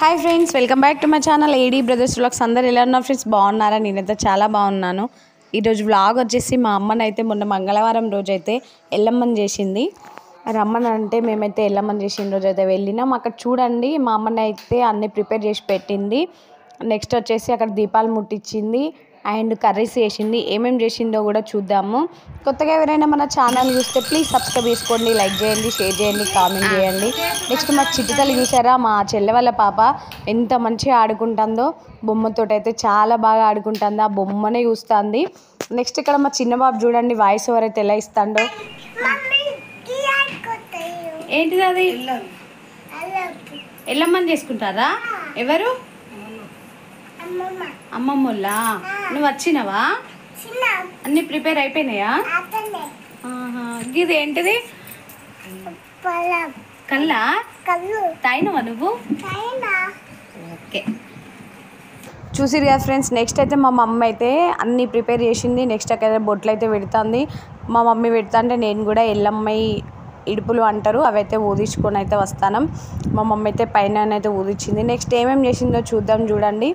Hi friends, welcome back to my channel AD brothers vlogs. అందరు ఎలా ఉన్నారు friends? బాగున్నారా? నేనైతే చాలా బాగున్నాను. ఈరోజు వ్లాగ్ వచ్చేసి మా అమ్మనైతే మొన్న మంగళవారం రోజైతే ఎల్లమ్మని చేసింది. రమ్మని అంటే మేమైతే ఎల్లమ్మని చేసిన రోజు అయితే వెళ్ళినాం. అక్కడ చూడండి, మా అమ్మని అయితే అన్నీ ప్రిపేర్ చేసి పెట్టింది. నెక్స్ట్ వచ్చేసి అక్కడ దీపాలు ముట్టించింది అండ్ కర్రీస్ చేసింది. ఏమేమి చేసిందో కూడా చూద్దాము. కొత్తగా ఎవరైనా మన ఛానల్ చూస్తే ప్లీజ్ సబ్స్క్రైబ్ చేసుకోండి, లైక్ చేయండి, షేర్ చేయండి, కామెంట్ చేయండి. నెక్స్ట్ మా చిట్టితల్లి చూసారా, మా చెల్లె వాళ్ళ పాప ఎంత మంచిగా ఆడుకుంటుందో. బొమ్మతోటి అయితే చాలా బాగా ఆడుకుంటుంది, ఆ బొమ్మనే చూస్తుంది. నెక్స్ట్ ఇక్కడ మా చిన్న బాబు చూడండి, వాయిస్ ఓవర్ అయితే ఎలా ఇస్తాడో. ఏంటిది అది? ఎల్లమ్మని చేసుకుంటారా? ఎవరు? అమ్మమ్మోళ్ళా? నువ్వు వచ్చినవా? అన్నీ ప్రిపేర్ అయిపోయినాయా? ఇది ఏంటిది? కల్లా తాయినవా నువ్వు? ఓకే, చూసిరు కదా ఫ్రెండ్స్. నెక్స్ట్ అయితే మా మమ్మీ అయితే అన్నీ ప్రిపేర్ చేసింది. నెక్స్ట్ అక్కడ బొట్లు అయితే పెడుతుంది. మా మమ్మీ పెడతా అంటే నేను కూడా ఎల్లమ్మాయి ఇడుపులు అంటారు, అవైతే ఊదించుకొని అయితే వస్తాను. మా మమ్మీ అయితే పైన అయితే ఊదించింది. నెక్స్ట్ ఏమేమి చేసిందో చూద్దాం. చూడండి,